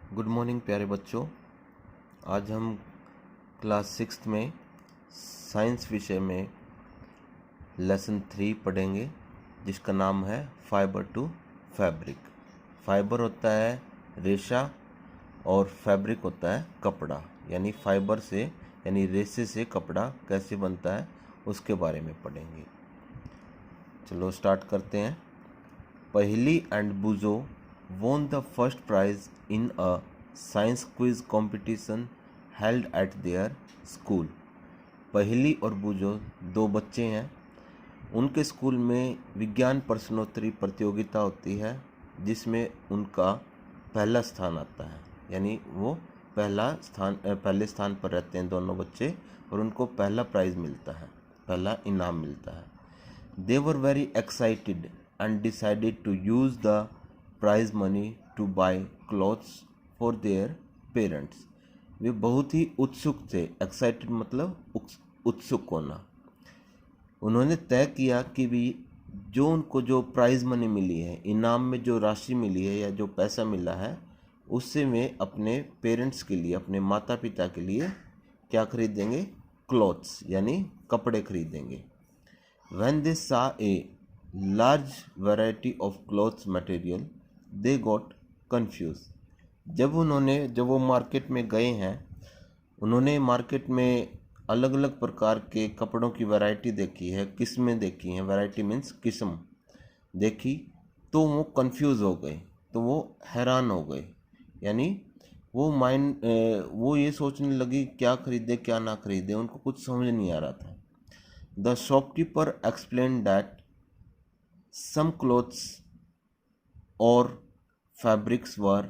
Good morning प्यारे बच्चों। आज हम क्लास 6 में साइंस विषय में लेसन 3 पढ़ेंगे, जिसका नाम है फाइबर टू फैब्रिक। फाइबर होता है रेशा और फैब्रिक होता है कपड़ा। यानी फाइबर से यानी रेशे से कपड़ा कैसे बनता है उसके बारे में पढ़ेंगे। चलो स्टार्ट करते हैं। पहली and बुजो won the first prize in a science quiz competition held at their school। पहली और बुजो दो बच्चे हैं, उनके स्कूल में विज्ञान प्रश्नोत्तरी प्रतियोगिता होती है जिसमें उनका पहला स्थान आता है। यानी वो पहले स्थान पर रहते हैं दोनों बच्चे और उनको पहला प्राइज मिलता है, पहला इनाम मिलता है। They were very excited and decided to use the prize money to buy clothes for their parents। वे बहुत ही उत्सुक थे। एक्साइटेड मतलब उत्सुक होना। उन्होंने तय किया कि भी जो उनको जो प्राइज मनी मिली है, इनाम में जो राशि मिली है या जो पैसा मिला है, उससे वे अपने पेरेंट्स के लिए, अपने माता पिता के लिए क्या खरीदेंगे? क्लॉथ्स यानी कपड़े खरीदेंगे। When they saw a large variety of clothes material, they got confused। जब वो मार्केट में गए हैं, उन्होंने मार्केट में अलग अलग प्रकार के कपड़ों की वैरायटी देखी है, किस्में देखी हैं। वैरायटी मीन्स किस्म देखी, तो वो कंफ्यूज हो गए, तो वो हैरान हो गए। यानी वो ये सोचने लगी क्या खरीदे क्या ना खरीदे, उनको कुछ समझ नहीं आ रहा था। The shopkeeper explained that some clothes or fabrics were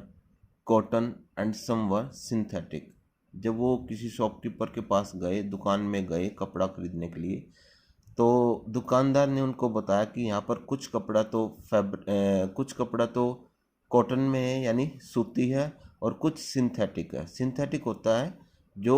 cotton and some were synthetic। जब वो किसी शॉपकीपर के पास गए, दुकान में गए कपड़ा खरीदने के लिए, तो दुकानदार ने उनको बताया कि यहाँ पर कुछ कपड़ा तो कॉटन में है यानी सूती है, और कुछ सिंथेटिक है। सिंथेटिक होता है जो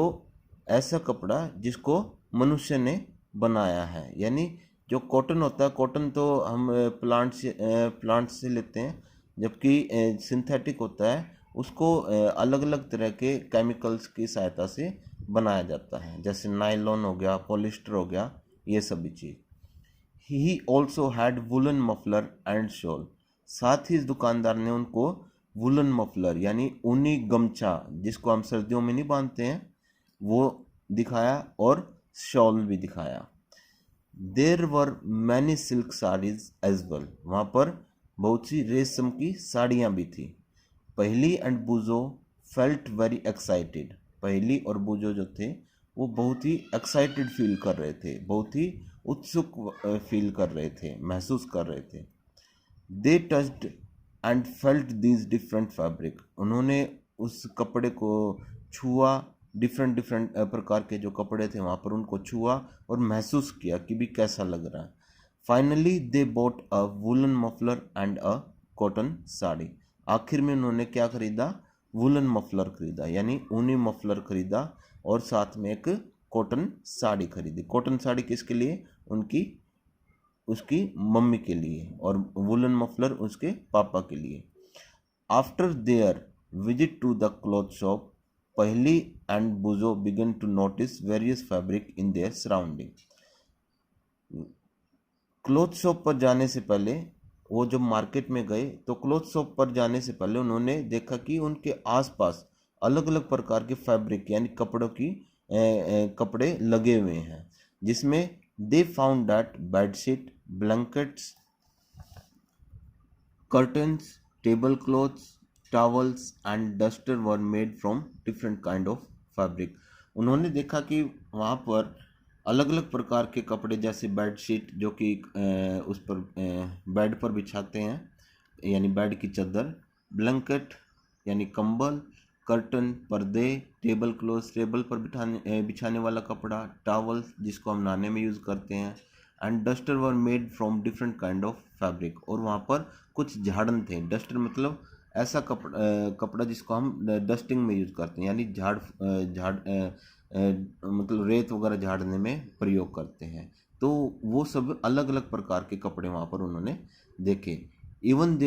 ऐसा कपड़ा जिसको मनुष्य ने बनाया है। यानी जो कॉटन होता है, कॉटन तो हम प्लांट से लेते हैं, जबकि सिंथेटिक होता है उसको अलग अलग तरह के केमिकल्स की सहायता से बनाया जाता है, जैसे नायलॉन हो गया, पॉलिस्टर हो गया, ये सभी चीज़। He also had woollen muffler and shawl. साथ ही इस दुकानदार ने उनको वुलन मफलर यानी ऊनी गमछा, जिसको हम सर्दियों में नहीं बांधते हैं, वो दिखाया और शॉल भी दिखाया। There were many silk saris as well. वहाँ पर बहुत सी रेशम की साड़ियाँ भी थी। पहली एंड बुजो फेल्ट वेरी एक्साइटेड। पहली और बुजो जो थे वो बहुत ही एक्साइटेड फील कर रहे थे, बहुत ही उत्सुक फील कर रहे थे, महसूस कर रहे थे। They touched and felt these different fabric. उन्होंने उस कपड़े को छुआ, डिफरेंट प्रकार के जो कपड़े थे वहाँ पर उनको छुआ और महसूस किया कि भी कैसा लग रहा है। Finally they both a woollen muffler and a cotton sari. आखिर में उन्होंने क्या खरीदा? वुलन मफलर खरीदा, यानी ऊनी मफलर खरीदा, और साथ में एक कॉटन साड़ी खरीदी। कॉटन साड़ी किसके लिए? उसकी मम्मी के लिए, और वुलन मफलर उसके पापा के लिए। After their visit to the cloth shop, Paheli and Boojho began to notice various fabric in their surrounding. Cloth shop पर जाने से पहले, वो जब मार्केट में गए तो क्लॉथ शॉप पर जाने से पहले उन्होंने देखा कि उनके आसपास अलग अलग प्रकार के फैब्रिक यानी कपड़े लगे हुए हैं, जिसमें they found that bedsheet, blankets, curtains, table clothes, towels and duster were made from different kind of fabric. उन्होंने देखा कि वहाँ पर अलग अलग प्रकार के कपड़े, जैसे बेडशीट जो कि उस पर बेड पर बिछाते हैं यानी बेड की चादर, ब्लैंकेट यानी कंबल, कर्टन पर्दे, टेबल क्लॉथ टेबल पर बिछाने वाला कपड़ा, टॉवल जिसको हम नहाने में यूज़ करते हैं, and duster were made from different kind of fabric. और वहाँ पर कुछ झाड़न थे। डस्टर मतलब ऐसा कपड़ा जिसको हम डस्टिंग में यूज़ करते हैं, यानी मतलब रेत वगैरह झाड़ने में प्रयोग करते हैं। तो वो सब अलग अलग प्रकार के कपड़े वहाँ पर उन्होंने देखे। Even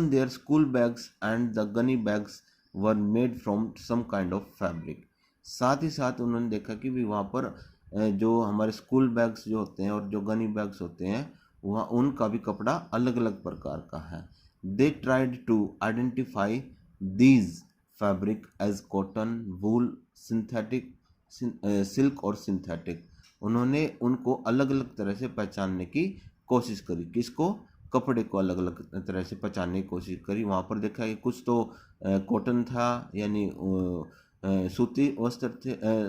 their school bags and the gunny bags were made from some kind of fabric. साथ ही साथ उन्होंने देखा कि भी वहाँ पर जो हमारे स्कूल बैग्स जो होते हैं और जो गनी बैग्स होते हैं वहाँ उनका भी कपड़ा अलग अलग प्रकार का है। They tried to identify these fabric as cotton, wool, synthetic, silk और सिंथेटिक। उन्होंने उनको अलग अलग तरह से पहचानने की कोशिश करी। किसको? कपड़े को अलग अलग तरह से पहचानने की कोशिश करी। वहाँ पर देखा कि कुछ तो कॉटन था यानी सूती वस्त्र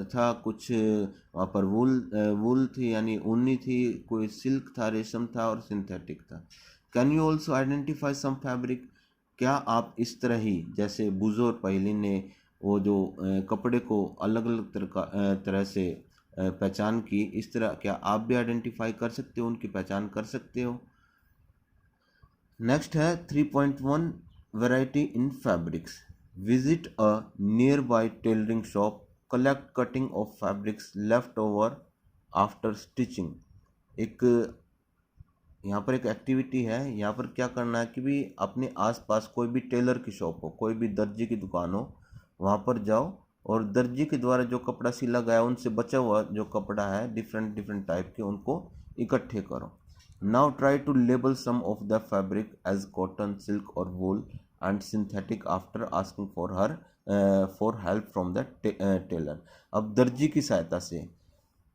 था, कुछ वहाँ पर वूल थी यानी ऊनी थी, कोई सिल्क था, रेशम था और सिंथेटिक था। Can you also identify some fabric? क्या आप इस तरह ही जैसे बुज़ुर्ग पहले ने वो जो कपड़े को अलग अलग तरह से पहचान की, इस तरह क्या आप भी आइडेंटिफाई कर सकते हो, उनकी पहचान कर सकते हो? नेक्स्ट है 3.1 variety in fabrics. Visit a near by tailoring shop, collect cutting of fabrics left over after stitching. एक यहाँ पर एक एक्टिविटी है। यहाँ पर क्या करना है कि भी अपने आसपास कोई भी टेलर की शॉप हो, कोई भी दर्जी की दुकान हो, वहाँ पर जाओ और दर्जी के द्वारा जो कपड़ा सिला गया उनसे बचा हुआ जो कपड़ा है डिफरेंट डिफरेंट टाइप के, उनको इकट्ठे करो। Now try to label some of the fabric as cotton, silk और wool and synthetic after asking for help from the tailor. अब दर्जी की सहायता से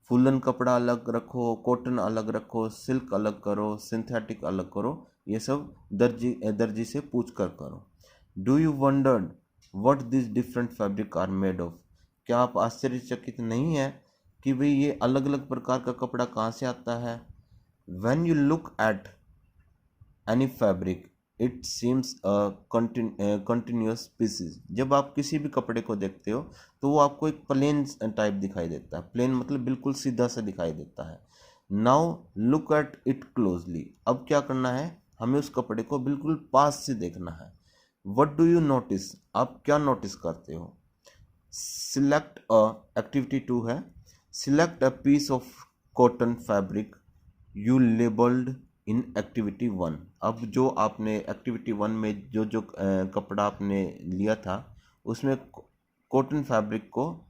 फूलन कपड़ा अलग रखो, कॉटन अलग रखो, सिल्क अलग करो, सिंथेटिक अलग करो, ये सब दर्जी से पूछ कर करो। Do you wondered what this different fabric are made of? क्या आप आश्चर्यचकित नहीं है कि भाई ये अलग अलग प्रकार का कपड़ा कहाँ से आता है? When you look at any fabric it seems continuous pieces. जब आप किसी भी कपड़े को देखते हो तो वो आपको एक प्लेन टाइप दिखाई देता है। प्लेन मतलब बिल्कुल सीधा सा दिखाई देता है। Now look at it closely. अब क्या करना है, हमें उस कपड़े को बिल्कुल पास से देखना है। What do you notice? आप क्या नोटिस करते हो? सिलेक्ट एक्टिविटी 2 है। Select a piece of cotton fabric you labelled in activity 1। अब जो आपने एक्टिविटी 1 में जो जो कपड़ा आपने लिया था उसमें कॉटन फैब्रिक को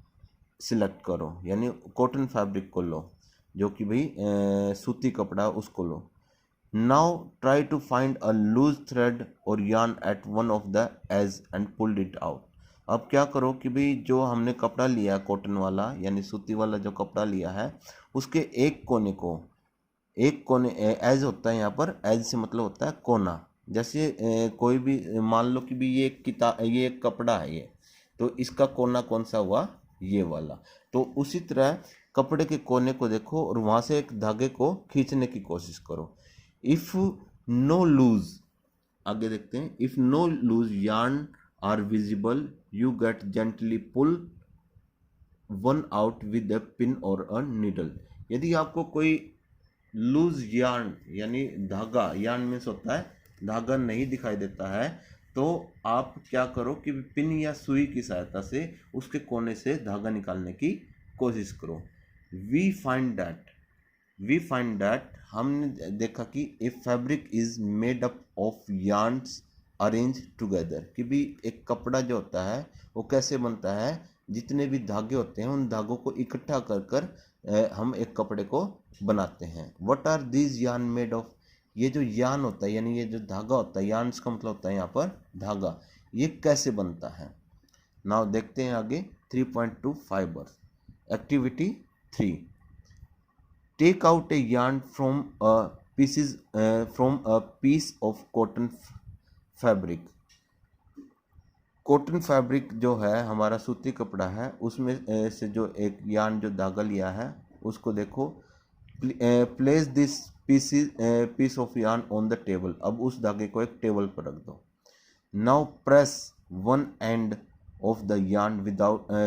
सिलेक्ट करो, यानी कॉटन फैब्रिक को लो जो कि भाई सूती कपड़ा उसको लो। Now try to find a loose thread और yarn at one of the edge and pulled it out. अब क्या करो कि भाई जो हमने कपड़ा लिया कॉटन वाला यानी सूती वाला जो कपड़ा लिया है उसके एक कोने एज होता है, यहाँ पर एज से मतलब होता है कोना। जैसे कोई भी मान लो कि भी ये एक कपड़ा है ये, तो इसका कोना कौन सा हुआ? ये वाला। तो उसी तरह कपड़े के कोने को देखो और वहाँ से एक धागे को खींचने की कोशिश करो। इफ़ नो लूज, आगे देखते हैं, if no loose yarn are visible you get gently pull one out with a pin or a needle. यदि आपको कोई लूज यार्न यानी धागा, यार्न मीन्स होता है धागा, नहीं दिखाई देता है तो आप क्या करो कि पिन या सुई की सहायता से उसके कोने से धागा निकालने की कोशिश करो। वी फाइंड दैट हमने देखा कि ए fabric is made up of yarns arrange together. कि भी एक कपड़ा जो होता है वो कैसे बनता है? जितने भी धागे होते हैं उन धागों को इकट्ठा कर कर हम एक कपड़े को बनाते हैं। What are these yarn made of? ये जो यार्न होता है यानी ये जो धागा होता है, यार्न्स का मतलब होता है यहाँ पर धागा, ये कैसे बनता है? नाउ देखते हैं आगे 3.2 fibres. Activity 3, take out a yarn from a piece of cotton fabric। Cotton fabric जो है हमारा सूती कपड़ा है उसमें से जो एक यार्न जो धागा लिया है उसको देखो। Place this piece of yarn on the table. अब उस धागे को एक टेबल पर रख दो। Now press one end of the yarn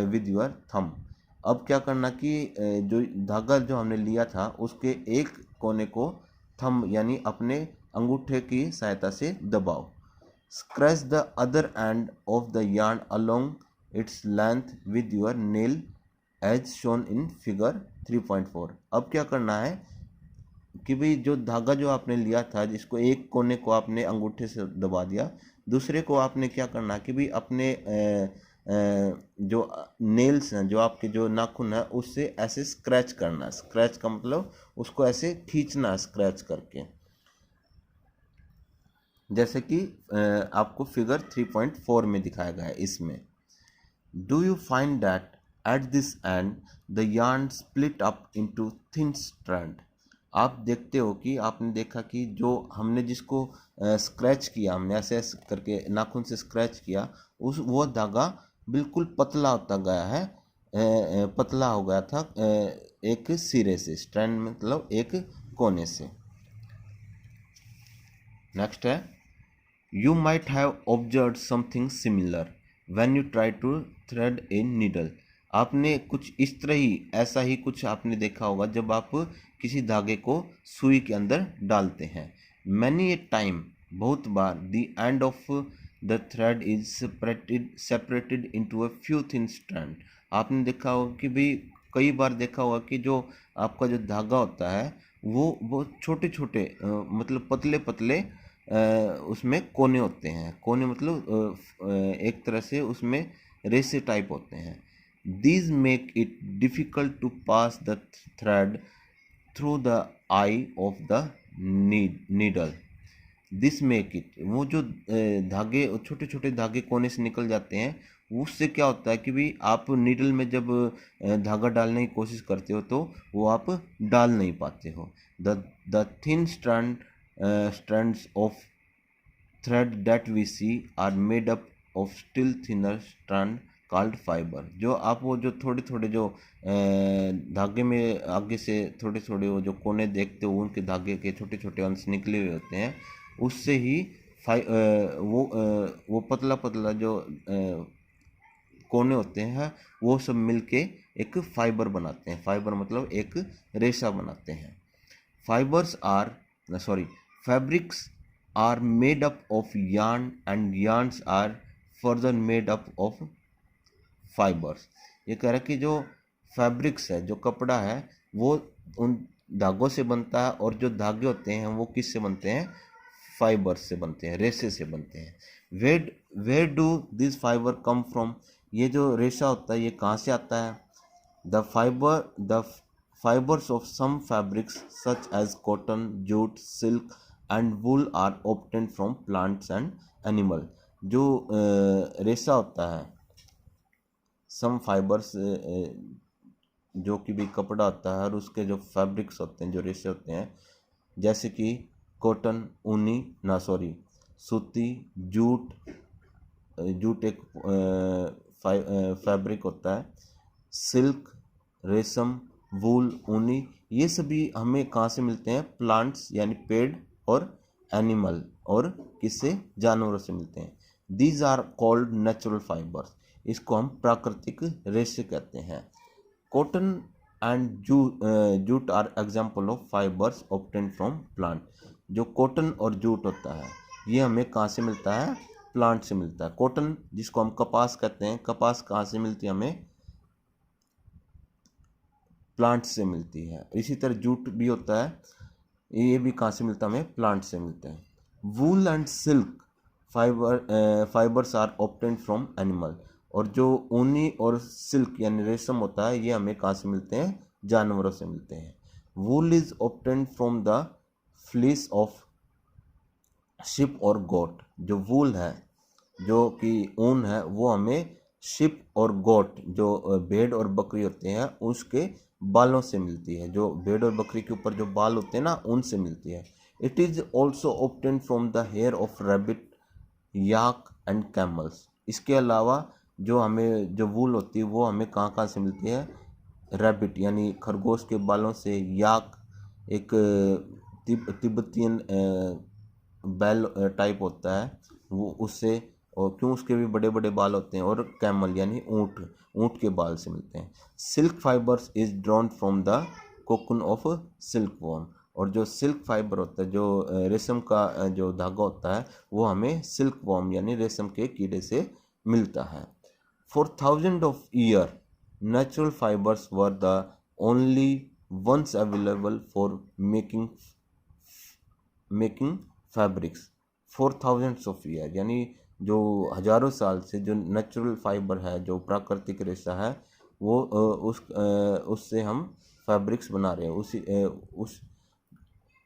with your thumb. अब क्या करना कि जो धागा जो हमने लिया था उसके एक कोने को थंब यानी अपने अंगूठे की सहायता से दबाओ। Scratch the other and of the yarn along its length with your nail as shown in figure 3.4। अब क्या करना है, कि भाई जो धागा जो आपने लिया था, जिसको एक कोने को आपने अंगूठे से दबा दिया, दूसरे को आपने क्या करना कि भाई अपने जो नेल्स हैं, जो आपके जो नाखून है, उससे ऐसे स्क्रैच करना। स्क्रैच का मतलब उसको ऐसे खींचना स्क्रैच करके, जैसे कि आपको फिगर 3.4 में दिखाया गया है इसमें। Do you find that at this and the yarn split up into thin strand? आप देखते हो कि आपने देखा कि जो हमने जिसको स्क्रैच किया, हमने ऐसे ऐसे करके नाखून से स्क्रैच किया, उस वो धागा बिल्कुल पतला होता गया है, पतला हो गया था एक सिरे से। स्ट्रैंड मतलब एक कोने से। नेक्स्ट है, you might have observe something similar when you try to thread a needle. आपने कुछ इस तरह ही, ऐसा ही कुछ आपने देखा होगा जब आप किसी धागे को सुई के अंदर डालते हैं। मैनी ए टाइम, बहुत बार, the end of the thread is separated into a few thin strand. आपने देखा होगा कि भाई, कई बार देखा होगा कि जो आपका जो धागा होता है वो छोटे छोटे मतलब पतले पतले उसमें कोने होते हैं। कोने मतलब एक तरह से उसमें रेसे टाइप होते हैं। These make it difficult to pass the thread through the eye of the needle. This make it, वो जो धागे, छोटे छोटे धागे कोने से निकल जाते हैं, उससे क्या होता है कि भाई आप नीडल में जब धागा डालने की कोशिश करते हो तो वो आप डाल नहीं पाते हो। The thin strands of thread that we see are made up of still thinner strand called fiber। जो आप वो जो थोड़े थोड़े जो धागे में आगे से थोड़े थोड़े वो जो कोने देखते हो, उनके धागे के छोटे छोटे अंश निकले हुए होते हैं, उससे ही वो पतला पतला जो कोने होते हैं, वो सब मिलके एक फाइबर बनाते हैं। फाइबर मतलब एक रेशा बनाते हैं। Fabrics are made up of yarn and yarns are further made up of fibers। ये कह रहा है कि जो फैब्रिक्स है, जो कपड़ा है, वो उन धागों से बनता है, और जो धागे होते हैं वो किससे बनते हैं? फाइबर्स से बनते हैं, रेशे से बनते हैं। Where do this fibre come from? ये जो रेशा होता है ये कहाँ से आता है? The fibers of some fabrics such as cotton, jute, silk and wool are obtained from plants and animal। जो रेशा होता है, सम फाइबर्स, जो कि भी कपड़ा होता है, और उसके जो फैब्रिक्स होते हैं, जो रेशे होते हैं, जैसे कि कॉटन, सूती, जूट एक फैब्रिक होता है, सिल्क, रेशम, वूल, ऊनी, ये सभी हमें कहाँ से मिलते हैं? प्लांट्स यानी पेड़, और एनिमल, और किससे? जानवरों से मिलते हैं। These are called natural fibres. इसको हम प्राकृतिक रेशे कहते हैं। Cotton and jute are example of fibres obtained from plant. जो कॉटन और जूट होता है, ये हमें कहाँ से मिलता है? प्लांट से मिलता है। कॉटन, जिसको हम कपास कहते हैं, कपास कहाँ से मिलती है? हमें प्लांट से मिलती है। इसी तरह जूट भी होता है, ये भी कहाँ से मिलता है? हमें प्लांट से मिलता है। Wool and silk fibres are obtained from animal. और जो ऊनी और सिल्क यानी रेशम होता है, ये हमें कहाँ से मिलते हैं? जानवरों से मिलते हैं। वूल is obtained from the fleece of ship और गोट। जो वूल है, जो कि ऊन है, वो हमें शिप और गोट, जो भेड़ और बकरी होते हैं, उसके बालों से मिलती है। जो भेड़ और बकरी के ऊपर जो बाल होते हैं ना, उनसे मिलती है। It is also obtained from the hair of rabbit, yak and camels. इसके अलावा जो हमें जो वूल होती है, वो हमें कहाँ कहाँ से मिलती है? रैबिट यानी खरगोश के बालों से, याक एक तिब्बतियन बैल टाइप होता है, वो उससे, और क्यों उसके भी बड़े बड़े बाल होते हैं, और कैमल यानी ऊँट के बाल से मिलते हैं। Silk fibres is drawn from the cocoon of silk worm. और जो सिल्क फाइबर होता है, जो रेशम का जो धागा होता है, वो हमें सिल्क वॉर्म यानी रेशम के कीड़े से मिलता है। For thousand of year natural fibres were the only once available for making fabrics for thousands of years, यानी जो हजारों साल से जो नेचुरल फाइबर है, जो प्राकृतिक रेशा है, वो उससे हम फैब्रिक्स बना रहे हैं, उस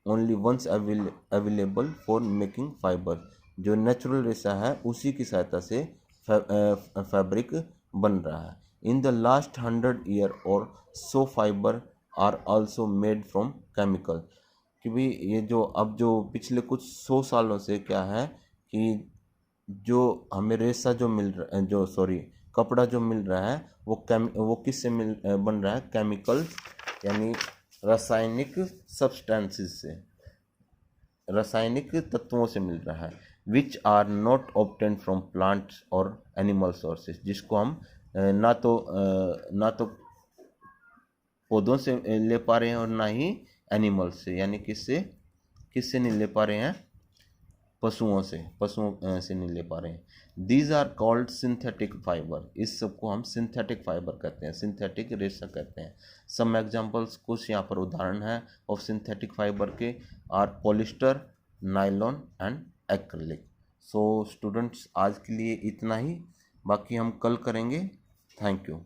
only ones available for making fibre, जो नेचुरल रेशा है उसी की सहायता से फैब्रिक बन रहा है। इन द लास्ट 100 year और so fibre are also made from chemical, कि भी ये जो पिछले कुछ 100 सालों से क्या है कि जो हमें रेशा जो मिल रहा है, जो सॉरी कपड़ा जो मिल रहा है, वो किससे बन रहा है, केमिकल यानी रासायनिक सब्सटेंसेस से, रासायनिक तत्वों से मिल रहा है। Which are not obtain from plants और एनिमल सोर्सेज, जिसको हम ना तो पौधों से ले पा रहे हैं और ना ही एनिमल से, यानी किससे नहीं ले पा रहे हैं, पशुओं से नहीं ले पा रहे हैं। These are called synthetic fibre, इस सबको हम सिंथेटिक फाइबर कहते हैं, सिंथेटिक रेशा कहते हैं। सम एग्जांपल्स, कुछ यहाँ पर उदाहरण है ऑफ सिंथेटिक फाइबर के, are polyester, nylon and acrylic. So students, आज के लिए इतना ही, बाकी हम कल करेंगे। Thank you.